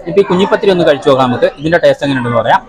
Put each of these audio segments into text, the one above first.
ഇപ്പൊ ഈ കുഞ്ഞിപ്പത്തിരി ഒന്ന് കഴിച്ചു നോക്കാം നമുക്ക്. ഇതിന്റെ ടേസ്റ്റ് എങ്ങനെയുണ്ടെന്ന് പറയാം.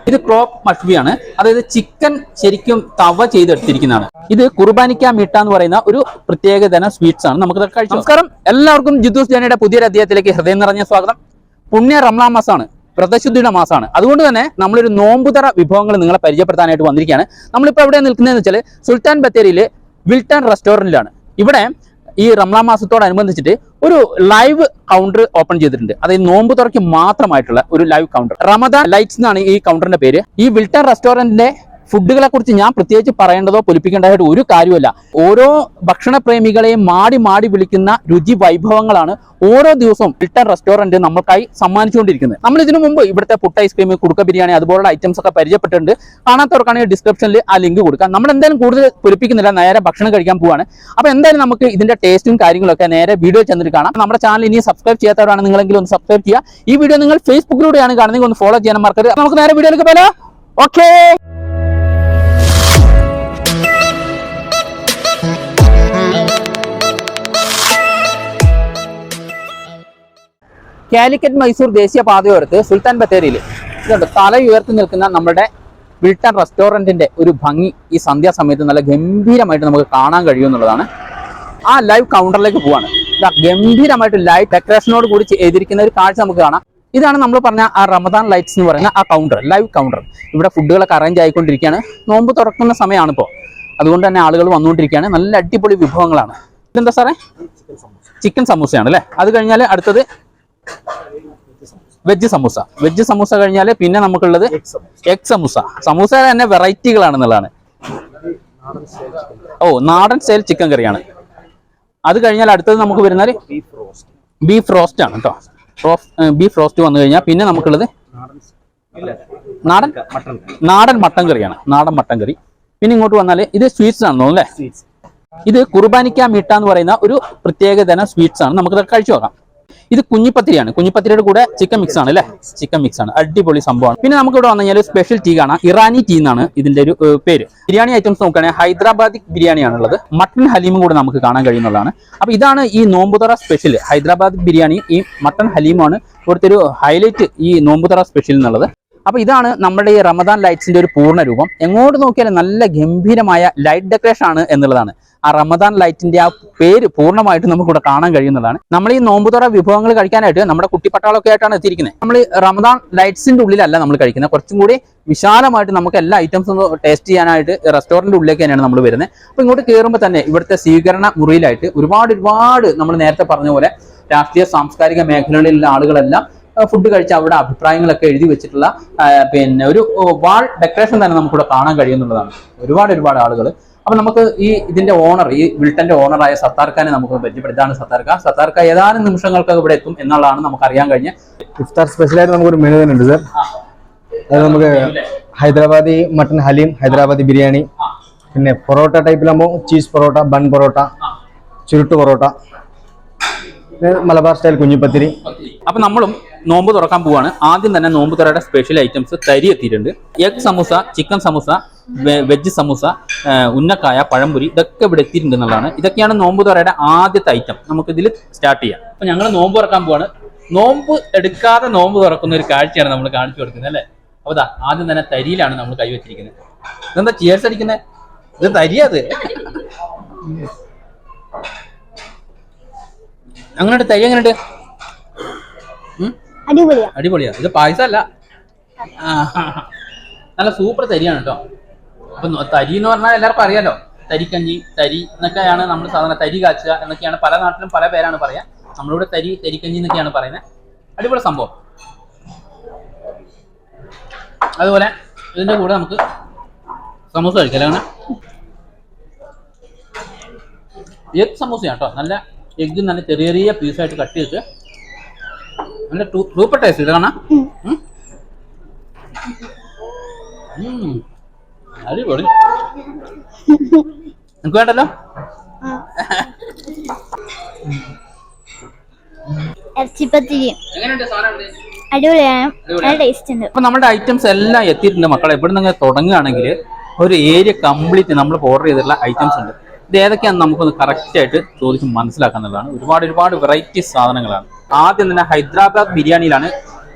ഇത് ക്രോപ്പ് മഷ്ബിയാണ്, അതായത് ചിക്കൻ ശരിക്കും തവ ചെയ്തെടുത്തിരിക്കുന്നതാണ്. ഇത് കുർബാനിക്ക മീട്ട എന്ന് പറയുന്ന ഒരു പ്രത്യേക തരം സ്വീറ്റ്സ് ആണ്. നമുക്ക് കഴിച്ചു. നമസ്കാരം, എല്ലാവർക്കും ജിദ്ദൂസ് ജേണിയുടെ പുതിയൊരു അധ്യായത്തിലേക്ക് ഹൃദയം നിറഞ്ഞ സ്വാഗതം. പുണ്യ റംസാൻ മാസമാണ്, വ്രതശുദ്ധിയുടെ മാസമാണ്. അതുകൊണ്ട് തന്നെ നമ്മളൊരു നോമ്പുതറ വിഭവങ്ങൾ നിങ്ങളെ പരിചയപ്പെടുത്താനായിട്ട് വന്നിരിക്കുകയാണ്. നമ്മളിപ്പോൾ എവിടെ നിൽക്കുന്നതെന്ന് വെച്ചാൽ സുൽത്താൻ ബത്തേരിയിലെ വിൽട്ടൺ റെസ്റ്റോറൻറ്റിലാണ്. ഇവിടെ ഈ റംസാൻ മാസത്തോടനുബന്ധിച്ചിട്ട് ഒരു ലൈവ് കൗണ്ടർ ഓപ്പൺ ചെയ്തിട്ടുണ്ട്. അതായത് നോമ്പ് തുറയ്ക്ക് മാത്രമായിട്ടുള്ള ഒരു ലൈവ് കൗണ്ടർ. റമദാൻ ലൈറ്റ്സ് എന്നാണ് ഈ കൗണ്ടറിന്റെ പേര്. ഈ വിൽട്ടൺ റെസ്റ്റോറന്റിന്റെ ഫുഡുകളെ കുറിച്ച് ഞാൻ പ്രത്യേകിച്ച് പറയേണ്ടതോ പൊലിപ്പിക്കേണ്ടതായിട്ട് ഒരു കാര്യമല്ല. ഓരോ ഭക്ഷണപ്രേമികളെയും മാടി മാടി വിളിക്കുന്ന രുചി വൈഭവങ്ങളാണ് ഓരോ ദിവസവും വിൽട്ടൺ റെസ്റ്റോറന്റ് നമ്മൾക്കായി സമ്മാനിച്ചുകൊണ്ടിരിക്കുന്നത്. നമ്മൾ ഇതിനു മുമ്പ് ഇവിടുത്തെ പുട്ട് ഐസ്ക്രീം, കുടുക്ക ബിരിയാണി അതുപോലുള്ള ഐറ്റംസ് ഒക്കെ പരിചയപ്പെട്ടിട്ടുണ്ട്. കാണാത്തവർക്കാണെങ്കിൽ ഡിസ്ക്രിപ്ഷനിൽ ആ ലിങ്ക് കൊടുക്കാം. നമ്മൾ എന്തായാലും കൂടുതൽ പൊലിപ്പിക്കുന്നില്ല, നേരെ ഭക്ഷണം കഴിക്കാൻ പോവാണ്. അപ്പൊ എന്തായാലും നമുക്ക് ഇതിന്റെ ടേസ്റ്റും കാര്യങ്ങളൊക്കെ നേരെ വീഡിയോ ചെന്നിട്ട് കാണാം. നമ്മുടെ ചാനൽ ഇനി സബ്സ്ക്രൈബ് ചെയ്യാത്തവരാണ് നിങ്ങളെങ്കിലും ഒന്ന് സബ്സ്ക്രൈബ് ചെയ്യുക. ഈ വീഡിയോ നിങ്ങൾ ഫേസ്ബുക്കിലൂടെയാണ് കാണുന്നത്, ഒന്ന് ഫോളോ ചെയ്യാൻ മറക്കരുത്. നമുക്ക് നേരെ വീഡിയോയിലേക്ക് പോയാലോ? ഓക്കേ. കാലിക്കറ്റ് മൈസൂർ ദേശീയ പാതയോരത്ത് സുൽത്താൻ ബത്തേരിയിൽ ഇതുണ്ട് തല ഉയർത്തി നിൽക്കുന്ന നമ്മുടെ വിൽട്ടൺ റെസ്റ്റോറന്റിന്റെ ഒരു ഭംഗി ഈ സന്ധ്യാസമയത്ത് നല്ല ഗംഭീരമായിട്ട് നമുക്ക് കാണാൻ കഴിയുമെന്നുള്ളതാണ്. ആ ലൈവ് കൗണ്ടറിലേക്ക് പോവാണ്. ഗംഭീരമായിട്ട് ലൈവ് ഡെക്കറേഷനോട് കൂടി ചെയ്തിരിക്കുന്ന ഒരു കാഴ്ച നമുക്ക് കാണാം. ഇതാണ് നമ്മൾ പറഞ്ഞ ആ റമദാൻ ലൈറ്റ്സ് എന്ന് പറയുന്ന ആ കൗണ്ടർ, ലൈവ് കൗണ്ടർ. ഇവിടെ ഫുഡുകളൊക്കെ അറേഞ്ച് ആയിക്കൊണ്ടിരിക്കുകയാണ്. നോമ്പ് തുറക്കുന്ന സമയമാണ് ഇപ്പോൾ, അതുകൊണ്ട് തന്നെ ആളുകൾ വന്നുകൊണ്ടിരിക്കുകയാണ്. നല്ല അടിപൊളി വിഭവങ്ങളാണ്. ഇതെന്താ സാറേ? ചിക്കൻ സമൂസയാണ് അല്ലേ? അത് കഴിഞ്ഞാൽ അടുത്തത് വെജ് സമൂസ. വെജ് സമൂസ കഴിഞ്ഞാൽ പിന്നെ നമുക്കുള്ളത് എഗ് സമൂസ. സമൂസ തന്നെ വെറൈറ്റികളാണെന്നുള്ളതാണ്. ഓ, നാടൻ സ്റ്റൈൽ ചിക്കൻ കറിയാണ്. അത് കഴിഞ്ഞാൽ അടുത്തത് നമുക്ക് വരുന്നത് ബീഫ് റോസ്റ്റ് ആണ് കേട്ടോ. ബീഫ് റോസ്റ്റ് വന്നു കഴിഞ്ഞാൽ പിന്നെ നമുക്കുള്ളത് നാടൻ മട്ടൻ കറിയാണ്. നാടൻ മട്ടൻ കറി. പിന്നെ ഇങ്ങോട്ട് വന്നാൽ ഇത് സ്വീറ്റ്സ് ആണെന്ന് തോന്നുന്നു അല്ലേ? ഇത് കുർബാനിക്ക മീട്ട എന്ന് പറയുന്ന ഒരു പ്രത്യേക തരം സ്വീറ്റ്സ് ആണ്. നമുക്കിത് കഴിച്ചു നോക്കാം. ഇത് കുഞ്ഞിപ്പത്തിരിയാണ്. കുഞ്ഞിപ്പത്തിരിയുടെ കൂടെ ചിക്കൻ മിക്സ് ആണ് അല്ലേ? ചിക്കൻ മിക്സ് ആണ്, അടിപൊളി സംഭവമാണ്. പിന്നെ നമുക്ക് ഇവിടെ വന്നു കഴിഞ്ഞാൽ സ്പെഷ്യൽ ടീ കാണാം. ഇറാനി ടീ എന്നാണ് ഇതിന്റെ ഒരു പേര്. ബിരിയാണി ഐറ്റംസ് നോക്കുകയാണെങ്കിൽ ഹൈദരാബാദി ബിരിയാണിയാണുള്ളത്. മട്ടൺ ഹലീമും കൂടെ നമുക്ക് കാണാൻ കഴിയുന്നതാണ്. അപ്പൊ ഇതാണ് ഈ നോമ്പുതറ സ്പെഷ്യൽ. ഹൈദരാബാദി ബിരിയാണി ഈ മട്ടൺ ഹലീമാണ് ഇവിടുത്തെ ഒരു ഹൈലൈറ്റ് ഈ നോമ്പുതറ സ്പെഷ്യൽ എന്നുള്ളത്. അപ്പൊ ഇതാണ് നമ്മുടെ ഈ റമദാൻ ലൈറ്റ്സിന്റെ ഒരു പൂർണ്ണ രൂപം. എങ്ങോട്ട് നോക്കിയാലും നല്ല ഗംഭീരമായ ലൈറ്റ് ഡെക്കറേഷൻ ആണ് എന്നുള്ളതാണ്. ആ റമദാൻ ലൈറ്റിന്റെ ആ പേര് പൂർണ്ണമായിട്ട് നമുക്കിവിടെ കാണാൻ കഴിയുന്നതാണ്. നമ്മൾ ഈ നോമ്പുതുറ വിഭവങ്ങൾ കഴിക്കാനായിട്ട് നമ്മുടെ കുട്ടിപ്പട്ടാളൊക്കെ ആയിട്ടാണ് എത്തിയിരിക്കുന്നത്. നമ്മൾ റമദാൻ ലൈറ്റ്സിന്റെ ഉള്ളിലല്ല നമ്മൾ കഴിക്കുന്നത്, കുറച്ചും കൂടി വിശാലമായിട്ട് നമുക്ക് എല്ലാ ഐറ്റംസും ഒന്ന് ടേസ്റ്റ് ചെയ്യാനായിട്ട് റെസ്റ്റോറന്റ് ഉള്ളിലേക്ക് തന്നെയാണ് നമ്മൾ വരുന്നത്. അപ്പൊ ഇങ്ങോട്ട് കയറുമ്പോൾ തന്നെ ഇവിടുത്തെ സ്വീകരണ മുറിയിലായിട്ട് ഒരുപാട് നമ്മൾ നേരത്തെ പറഞ്ഞ പോലെ രാഷ്ട്രീയ സാംസ്കാരിക മേഖലകളിലുള്ള ആളുകളെല്ലാം ഫുഡ് കഴിച്ച അവിടെ അഭിപ്രായങ്ങളൊക്കെ എഴുതി വെച്ചിട്ടുള്ള പിന്നെ ഒരു വാൾ ഡെക്കറേഷൻ തന്നെ നമുക്കിവിടെ കാണാൻ കഴിയുന്നുള്ളതാണ്. ഒരുപാട് ആളുകൾ. അപ്പൊ നമുക്ക് ഈ ഇതിന്റെ ഓണർ, ഈ വിൽട്ടന്റെ ഓണറായ സത്താർഖാനെ നമുക്ക് പരിചയപ്പെടും. ഇതാണ് സത്താർക്ക ഏതാനും നിമിഷങ്ങൾക്ക് ഇവിടെ എത്തും എന്നുള്ളതാണ് നമുക്ക് അറിയാൻ കഴിഞ്ഞ. ഇഫ്താർ സ്പെഷ്യലായിട്ട് നമുക്കൊരു മെനു തന്നെ ഉണ്ട് സാർ. അത് നമുക്ക് ഹൈദരാബാദി മട്ടൺ ഹലീം, ഹൈദരാബാദി ബിരിയാണി, പിന്നെ പൊറോട്ട ടൈപ്പിലാകുമ്പോൾ ചീസ് പൊറോട്ട, ബൺ പൊറോട്ട, ചുരുട്ട് പൊറോട്ട, മലബാർ സ്റ്റൈൽ കുഞ്ഞിപ്പത്തിരി. അപ്പൊ നമ്മളും നോമ്പ് തുറക്കാൻ പോവാണ്. ആദ്യം തന്നെ നോമ്പ് തുറയുടെ സ്പെഷ്യൽ ഐറ്റംസ് തരി എത്തിയിട്ടുണ്ട്. Egg samosa, chicken samosa, veg samosa, ഉന്നക്കായ, പഴംപൊരി, ഇതൊക്കെ ഇവിടെ എത്തിയിട്ടുണ്ട് എന്നുള്ളതാണ്. ഇതൊക്കെയാണ് നോമ്പ് തുറയുടെ ആദ്യത്തെ ഐറ്റം. നമുക്ക് ഇതിൽ സ്റ്റാർട്ട് ചെയ്യാം. അപ്പൊ ഞങ്ങൾ നോമ്പ് തുറക്കാൻ പോവാണ്. നോമ്പ് എടുക്കാതെ നോമ്പ് തുറക്കുന്ന ഒരു കാഴ്ചയാണ് നമ്മൾ കാണിച്ചു കൊടുക്കുന്നത് അല്ലേ? അപ്പൊ ആദ്യം തന്നെ തരിയിലാണ് നമ്മൾ കൈവച്ചിരിക്കുന്നത്. ഇതെന്താ ചിയേഴ്സ് അടിക്കുന്നത്? ഇത് തരിയത് അങ്ങനെയുണ്ട്. തരി എങ്ങനെയുണ്ട്? അടിപൊളിയാ. ഇത് പായസമല്ല, നല്ല സൂപ്പർ തരിയാണ് കേട്ടോ. അപ്പൊ തരി എന്ന് പറഞ്ഞാൽ എല്ലാവർക്കും അറിയാലോ, തരിക്കഞ്ഞി, തരി എന്നൊക്കെയാണ് നമ്മൾ സാധാരണ തരി കാച്ചുക എന്നൊക്കെയാണ് പല നാട്ടിലും പല പേരാണ് പറയാ. നമ്മളിവിടെ തരിക്കഞ്ഞി എന്നൊക്കെയാണ് പറയുന്നത്. അടിപൊളി സംഭവം. അതുപോലെ ഇതിന്റെ കൂടെ നമുക്ക് സമൂസ കഴിക്കാം. എഗ് സമൂസയാണ് കേട്ടോ. നല്ല എഗ് നല്ല ചെറിയ പീസായിട്ട് കട്ട് ചെയ്തിട്ട് നല്ല സൂപ്പർ ടേസ്റ്റ്. ഇത് കാണാം. അടിപൊളി. നിനക്ക് വേണ്ടല്ലോ? അപ്പൊ നമ്മുടെ ഐറ്റംസ് എല്ലാം എത്തിയിട്ടുണ്ട് മക്കളെ. ഇവിടെ നിന്ന് തുടങ്ങുകയാണെങ്കിൽ ഒരു ഏരിയ കംപ്ലീറ്റ് നമ്മൾ ഓർഡർ ചെയ്തിട്ടുള്ള ഐറ്റംസ് ഉണ്ട്. ഇത് ഏതൊക്കെയാണെന്ന് നമുക്കൊന്ന് കറക്റ്റ് ആയിട്ട് ചോദിച്ച് മനസ്സിലാക്കാന്നുള്ളതാണ്. ഒരുപാട് വെറൈറ്റി സാധനങ്ങളാണ്. ആദ്യം തന്നെ ഹൈദരാബാദ് ബിരിയാണിയിലാണ്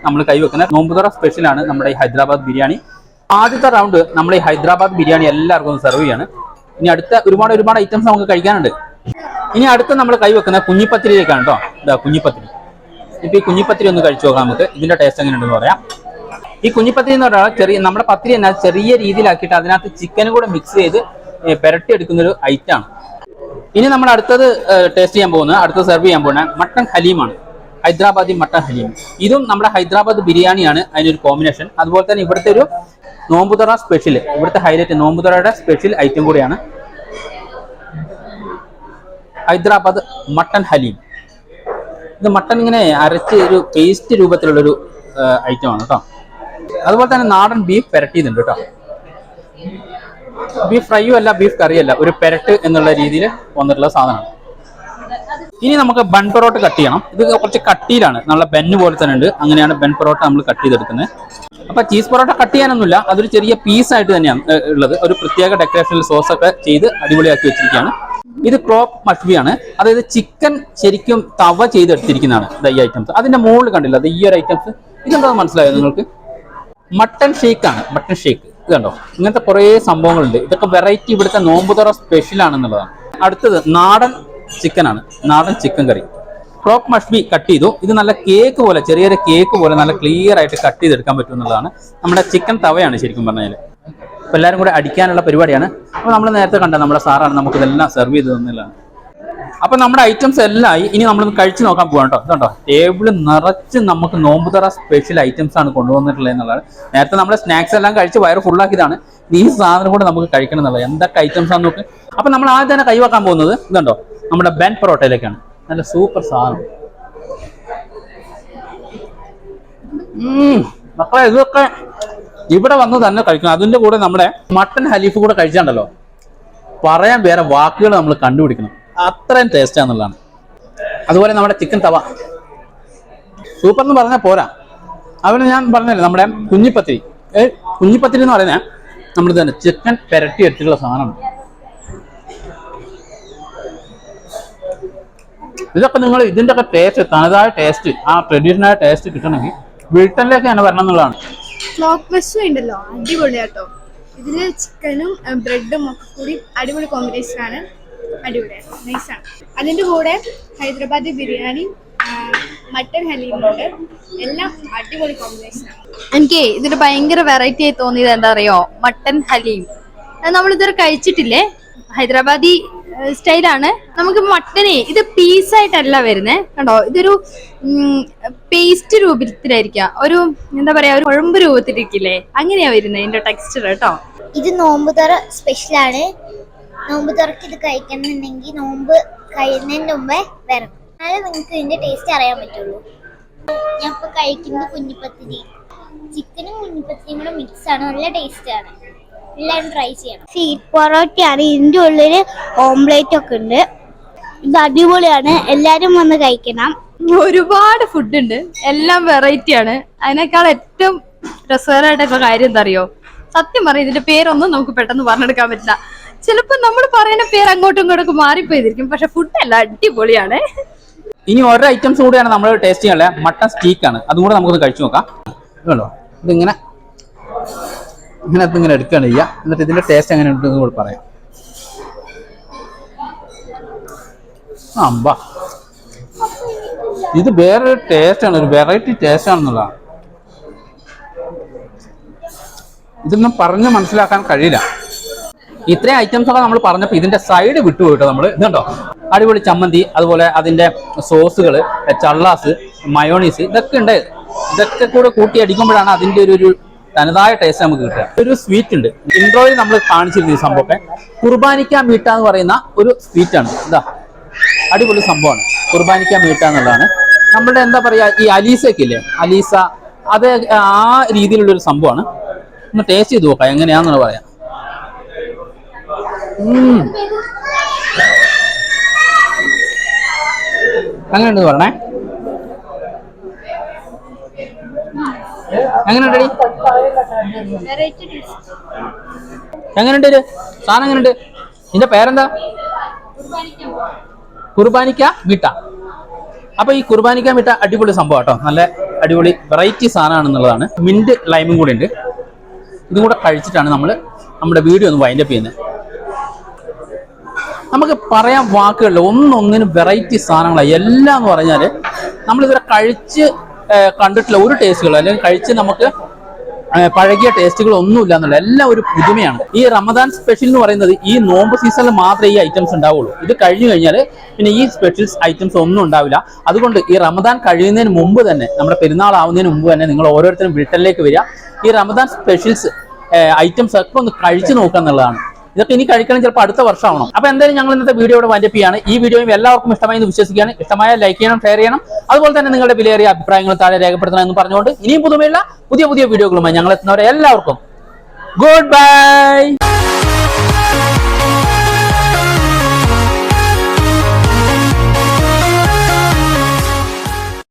നമ്മൾ കൈവെക്കുന്നത്. നോമ്പുതുറ സ്പെഷ്യലാണ് നമ്മുടെ ഈ ഹൈദരാബാദ് ബിരിയാണി. ആദ്യത്തെ റൗണ്ട് നമ്മൾ ഈ ഹൈദരാബാദ് ബിരിയാണി എല്ലാവർക്കും ഒന്ന് സെർവ് ചെയ്യാണ്. ഇനി അടുത്ത ഒരുപാട് ഐറ്റംസ് നമുക്ക് കഴിക്കാനുണ്ട്. ഇനി അടുത്ത നമ്മൾ കൈവെക്കുന്ന കുഞ്ഞിപ്പത്തിരിയിലേക്കാണ് കേട്ടോ. ഇതാ കുഞ്ഞിപ്പത്തിരി. ഇപ്പൊ ഈ കുഞ്ഞിപ്പത്തിരി ഒന്ന് കഴിച്ചു നോക്കാം നമുക്ക്. ഇതിന്റെ ടേസ്റ്റ് എങ്ങനെയുണ്ടെന്ന് പറയാം. ഈ കുഞ്ഞിപ്പത്തിരി എന്ന് പറഞ്ഞാൽ നമ്മുടെ പത്തിരി തന്നെ ചെറിയ രീതിയിലാക്കിയിട്ട് അതിനകത്ത് ചിക്കനും കൂടെ മിക്സ് ചെയ്ത് പെരട്ടി എടുക്കുന്ന ഒരു ഐറ്റം ആണ്. ഇനി നമ്മൾ അടുത്തത് ടേസ്റ്റ് ചെയ്യാൻ പോകുന്നത്, അടുത്തത് സെർവ് ചെയ്യാൻ പോകുന്നത് മട്ടൺ ഹലീമാണ്. ഹൈദരാബാദി മട്ടൺ ഹലീം. ഇതും നമ്മുടെ ഹൈദരാബാദ് ബിരിയാണിയാണ് അതിനൊരു കോമ്പിനേഷൻ. അതുപോലെ തന്നെ ഇവിടുത്തെ ഒരു നോമ്പുതുറ സ്പെഷ്യൽ, ഇവിടുത്തെ ഹൈലൈറ്റ് നോമ്പുതുറയുടെ സ്പെഷ്യൽ ഐറ്റം കൂടിയാണ് ഹൈദരാബാദ് മട്ടൺ ഹലീം. ഇത് മട്ടൺ ഇങ്ങനെ അരച്ച് ഒരു പേസ്റ്റ് രൂപത്തിലുള്ളൊരു ഐറ്റമാണ് കേട്ടോ. അതുപോലെ തന്നെ നാടൻ ബീഫ് പെരട്ടിയതുണ്ട് കേട്ടോ. ബീഫ് ഫ്രൈയും അല്ല ബീഫ് കറിയല്ല, ഒരു പെരട്ട് എന്നുള്ള രീതിയിൽ വന്നിട്ടുള്ള സാധനമാണ്. ഇനി നമുക്ക് ബൺ പൊറോട്ട കട്ട് ചെയ്യണം. ഇത് കുറച്ച് കട്ടിയിലാണ്, നല്ല ബെന്ന് പോലെ തന്നെ ഉണ്ട്. അങ്ങനെയാണ് ബൺ പൊറോട്ട നമ്മൾ കട്ട് ചെയ്തെടുക്കുന്നത്. അപ്പൊ ചീസ് പൊറോട്ട കട്ട് ചെയ്യാനൊന്നുമില്ല, അതൊരു ചെറിയ പീസായിട്ട് തന്നെയാണ് ഉള്ളത്. ഒരു പ്രത്യേക ഡെക്കറേഷനിൽ സോസൊക്കെ ചെയ്ത് അടിപൊളിയാക്കി വെച്ചിരിക്കുകയാണ്. ഇത് ക്രോപ്പ് മഷ്ബിയാണ്, അതായത് ചിക്കൻ ശരിക്കും തവ ചെയ്തെടുത്തിരിക്കുന്നതാണ് ഈ ഐറ്റംസ്. അതിന്റെ മുകളിൽ കണ്ടില്ല അത് ഈ ഒരു ഐറ്റംസ്. ഇതെന്താ മനസ്സിലായോ നിങ്ങൾക്ക്? മട്ടൺ ഷേക്ക് ആണ്. മട്ടൺ ഷേക്ക് ഇത് കണ്ടോ, ഇങ്ങനത്തെ കുറേ സംഭവങ്ങളുണ്ട്. ഇതൊക്കെ വെറൈറ്റി ഇവിടുത്തെ നോമ്പുതുറ സ്പെഷ്യൽ ആണെന്നുള്ളതാണ്. അടുത്തത് നാടൻ ചിക്കനാണ്, നാടൻ ചിക്കൻ കറി. ക്രോപ്പ് മഷ്ബി കട്ട് ചെയ്തു. ഇത് നല്ല കേക്ക് പോലെ, ചെറിയൊരു കേക്ക് പോലെ നല്ല ക്ലിയർ ആയിട്ട് കട്ട് ചെയ്തെടുക്കാൻ പറ്റും എന്നുള്ളതാണ്. നമ്മുടെ ചിക്കൻ തവയാണ് ശരിക്കും പറഞ്ഞാൽ. അപ്പോൾ എല്ലാവരും കൂടെ അടിക്കാനുള്ള പരിപാടിയാണ്. അപ്പോൾ നമ്മൾ നേരത്തെ കണ്ട നമ്മുടെ സാറാണ് നമുക്കിതെല്ലാം സെർവ് ചെയ്ത് തന്നില്ലാണ്. അപ്പോൾ നമ്മുടെ ഐറ്റംസ് എല്ലാം ആയി. ഇനി നമ്മളൊന്ന് കഴിച്ച് നോക്കാൻ പോകാം കേട്ടോ. ഇതുണ്ടോ, ടേബിൾ നിറച്ച് നമുക്ക് നോമ്പുതുറ സ്പെഷ്യൽ ഐറ്റംസ് ആണ് കൊണ്ടുവന്നിട്ടുള്ളത് എന്നുള്ളത്. നേരത്തെ നമ്മൾ സ്നാക്സ് എല്ലാം കഴിച്ച് വയറ് ഫുള്ളാക്കിയതാണ്. ഈ സാധനം കൂടെ നമുക്ക് കഴിക്കണം എന്നുള്ളത്. എന്തൊക്കെ ഐറ്റംസ് ആണെന്ന് നോക്ക്. അപ്പോൾ നമ്മൾ ആദ്യം തന്നെ കൈവെക്കാൻ പോകുന്നത് ഇതുണ്ടോ, നമ്മുടെ ബൻ പൊറോട്ടയിലേക്കാണ്. നല്ല സൂപ്പർ സാധനം. മക്കളെ ഇതൊക്കെ ഇവിടെ വന്ന് തന്നെ കഴിക്കണം. അതിന്റെ കൂടെ നമ്മുടെ മട്ടൺ ഹലീഫ് കൂടെ കഴിച്ചാണ്ടല്ലോ, പറയാൻ വേറെ വാക്കുകൾ നമ്മൾ കണ്ടുപിടിക്കണം. അത്രയും ടേസ്റ്റ് ആണെന്നുള്ളതാണ്. അതുപോലെ നമ്മുടെ ചിക്കൻ തവ സൂപ്പർ എന്ന് പറഞ്ഞാൽ പോരാ. അതുപോലെ ഞാൻ പറഞ്ഞല്ലേ നമ്മുടെ കുഞ്ഞിപ്പത്തിരി. കുഞ്ഞിപ്പത്തിരി എന്ന് പറയുന്നത് നമ്മൾ തന്നെ ചിക്കൻ പെരട്ടി എടുത്തിട്ടുള്ള സാധനമാണ്. ഇതൊക്കെ നിങ്ങൾ ഇതിൻ്റെ ഒക്കെ ടേസ്റ്റ്, തനതായ ടേസ്റ്റ്, ആ ട്രഡീഷണൽ ടേസ്റ്റ് കിട്ടണമെങ്കിൽ വീട്ടിലേക്കാണ് വരണം എന്നുള്ളതാണ്. ഉണ്ടല്ലോ, അടിപൊളിയാട്ടോ. ഇതില് ചിക്കനും ബ്രെഡും ഒക്കെ കൂടി അടിപൊളി കോമ്പിനേഷൻ ആണ്. അടിപൊളിയാണ്, നൈസാണ്. അതിന്റെ കൂടെ ഹൈദരാബാദി ബിരിയാണി, മട്ടൺ ഹലീമുണ്ട്, എല്ലാം അടിപൊളി കോമ്പിനേഷൻ ആണ്. എനിക്ക് ഇതിന് ഭയങ്കര വെറൈറ്റി ആയി തോന്നിയത് എന്താ അറിയോ, മട്ടൺ ഹലീം. നമ്മളിതുവരെ കഴിച്ചിട്ടില്ലേ, ഹൈദരാബാദി സ്റ്റൈലാണ്. നമുക്ക് മട്ടനെ ഇത് പീസായിട്ടല്ല വരുന്നേ, കണ്ടോ, ഇതൊരു പേസ്റ്റ് രൂപത്തിലായിരിക്കാം. ഒരു എന്താ പറയാ, ഒരു കുഴമ്പ് രൂപത്തിലിരിക്കില്ലേ, അങ്ങനെയാ വരുന്നത് ഇതിന്റെ ടെക്സ്ചർ കേട്ടോ. ഇത് നോമ്പുതുറ സ്പെഷ്യലാണ്. നോമ്പുതുറക്ക് ഇത് കഴിക്കണമെന്നുണ്ടെങ്കിൽ നോമ്പ് കഴിയുന്നതിന് മുമ്പേ വരണം, എന്നാലേ നിങ്ങൾക്ക് ഇതിന്റെ ടേസ്റ്റ് അറിയാൻ പറ്റുള്ളൂ. ഞാൻ ഇപ്പൊ കഴിക്കുന്നത് കുഞ്ഞിപ്പത്തിരി. ചിക്കനും കുഞ്ഞിപ്പത്തിരിയും കൂടെ മിക്സ് ആണ്, നല്ല ടേസ്റ്റ് ആണ്. എല്ലാവരും ട്രൈ ചെയ്യണം. സ്വീറ്റ് പൊറോട്ടയാണ്, ഇതിന്റെ ഉള്ളില് ഓംലേറ്റ് ഒക്കെ ഉണ്ട്. ഇത് അടിപൊളിയാണ്, എല്ലാരും വന്ന് കഴിക്കണം. ഒരുപാട് ഫുഡ് ഉണ്ട്, എല്ലാം വെറൈറ്റി ആണ്. അതിനേക്കാൾ ഏറ്റവും രസകരമായിട്ടുള്ള കാര്യം എന്താ അറിയോ, സത്യം പറയും ഇതിന്റെ പേരൊന്നും നമുക്ക് പെട്ടെന്ന് പറഞ്ഞെടുക്കാൻ പറ്റില്ല. ചിലപ്പോ നമ്മൾ പറയുന്ന പേര് അങ്ങോട്ടും ഇങ്ങോട്ടും മാറിപ്പോയിരിക്കും, പക്ഷെ ഫുഡ് എല്ലാം അടിപൊളിയാണ്. ഇനി ഓരോ ഐറ്റംസ് കൂടെയാണ് നമ്മൾ ടേസ്റ്റ് ചെയ്യാനുള്ളത്. മട്ടൺ സ്റ്റീക്ക് ആണ്, അതും കൂടെ നമുക്കൊന്ന് കഴിച്ചു നോക്കാം. കേട്ടോ, ഇതിങ്ങനെ ഇങ്ങനെ എടുക്കുകയാണ് ചെയ്യുക. എന്നിട്ട് ഇതിന്റെ ടേസ്റ്റ് എങ്ങനെ ഉണ്ടെന്ന് കൂടെ പറയാം. അമ്പാ, ഇത് വേറൊരു ടേസ്റ്റ് ആണ്, ഒരു വെറൈറ്റി ടേസ്റ്റ് ആണെന്നുള്ളതാണ്. ഇതൊന്നും പറഞ്ഞ് മനസ്സിലാക്കാൻ കഴിയില്ല. ഇത്രയും ഐറ്റംസ് ഒക്കെ നമ്മൾ പറഞ്ഞപ്പോൾ ഇതിന്റെ സൈഡ് വിട്ടുപോയിട്ടോ നമ്മൾ. ഇതുണ്ടോ, അടിപൊളി ചമ്മന്തി, അതുപോലെ അതിന്റെ സോസുകൾ, ചള്ളാസ്, മയോണീസ്, ഇതൊക്കെ ഉണ്ട്. ഇതൊക്കെ കൂടെ കൂട്ടി അടിക്കുമ്പോഴാണ് അതിന്റെ ഒരു തനതായ ടേസ്റ്റ് നമുക്ക് കിട്ടുക. ഒരു സ്വീറ്റ് ഉണ്ട്, ഇൻട്രോയിൽ നമ്മൾ കാണിച്ചിരുന്ന ഈ സംഭവമൊക്കെ കുർബാനിക്ക മീട്ട എന്ന് പറയുന്ന ഒരു സ്വീറ്റ് ആണ്. ഇതാ അടിപൊളി സംഭവമാണ് കുർബാനിക്ക മീട്ട എന്നുള്ളതാണ്. നമ്മുടെ എന്താ പറയാ, ഈ അലീസയൊക്കെ ഇല്ലേ, അലീസ, അത് ആ രീതിയിലുള്ളൊരു സംഭവമാണ്. ഒന്ന് ടേസ്റ്റ് ചെയ്ത് നോക്കാം എങ്ങനെയാണെന്നുള്ള പറയാം. അങ്ങനെയുണ്ട് പറഞ്ഞേ, എങ്ങനെയുണ്ട് എങ്ങനെയുണ്ട് സാധനം, എങ്ങനെയുണ്ട്? നിന്റെ പേരെന്താ? കുർബാനിക്ക മിഠ. അപ്പൊ ഈ കുർബാനിക്ക മിഠ അടിപൊളി സംഭവം കേട്ടോ, നല്ല അടിപൊളി വെറൈറ്റി സാധനമാണെന്നുള്ളതാണ്. മിന്റ് ലൈമും കൂടെ ഉണ്ട്. ഇതും കൂടെ കഴിച്ചിട്ടാണ് നമ്മൾ നമ്മുടെ വീഡിയോ ഒന്ന് വൈൻഡപ്പ് ചെയ്യുന്നത്. നമുക്ക് പറയാൻ വാക്കുകളില്ല, ഒന്നൊന്നിനും വെറൈറ്റി സാധനങ്ങളാണ് എല്ലാം എന്ന് പറഞ്ഞാൽ. നമ്മളിതുവരെ കഴിച്ച് കണ്ടിട്ടില്ല ഒരു ടേസ്റ്റുകൾ, അല്ലെങ്കിൽ കഴിച്ച് നമുക്ക് പഴകിയ ടേസ്റ്റുകൾ ഒന്നുമില്ല എന്നുള്ള എല്ലാം ഒരു പുതുമയാണ്. ഈ റമദാൻ സ്പെഷ്യൽ എന്ന് പറയുന്നത് ഈ നോമ്പ് സീസണിൽ മാത്രമേ ഈ ഐറ്റംസ് ഉണ്ടാവുള്ളൂ. ഇത് കഴിഞ്ഞു കഴിഞ്ഞാൽ പിന്നെ ഈ സ്പെഷ്യൽസ് ഐറ്റംസ് ഒന്നും ഉണ്ടാവില്ല. അതുകൊണ്ട് ഈ റമദാൻ കഴിയുന്നതിന് മുമ്പ് തന്നെ, നമ്മുടെ പെരുന്നാൾ ആവുന്നതിന് മുമ്പ് തന്നെ നിങ്ങൾ ഓരോരുത്തരും വീട്ടിലേക്ക് വരിക. ഈ റമദാൻ സ്പെഷ്യൽസ് ഐറ്റംസ് ഒക്കെ ഒന്ന് കഴിച്ചു നോക്കുക എന്നുള്ളതാണ്. ഇതൊക്കെ ഇനി കഴിക്കണം, ചിലപ്പോൾ അടുത്ത വർഷമാവണം. അപ്പൊ എന്തായാലും ഞങ്ങൾ ഇന്നത്തെ വീഡിയോ ഇവിടെ വൈൻഡപ്പ് ചെയ്യാണ്. ഈ വീഡിയോയും എല്ലാവർക്കും ഇഷ്ടമായി എന്ന് വിശ്വസിക്കുകയാണ്. ഇഷ്ടമായ ലൈക്ക് ചെയ്യണം, ഷെയർ ചെയ്യണം. അതുപോലെ തന്നെ നിങ്ങളുടെ വിലയേറിയ അഭിപ്രായങ്ങൾ താഴെ രേഖപ്പെടുത്തണം എന്ന് പറഞ്ഞുകൊണ്ട് ഇനിയും പുതുമയുള്ള പുതിയ വീഡിയോകളുമായി ഞങ്ങൾ എത്തുന്നവരെ എല്ലാവർക്കും ഗുഡ് ബൈ.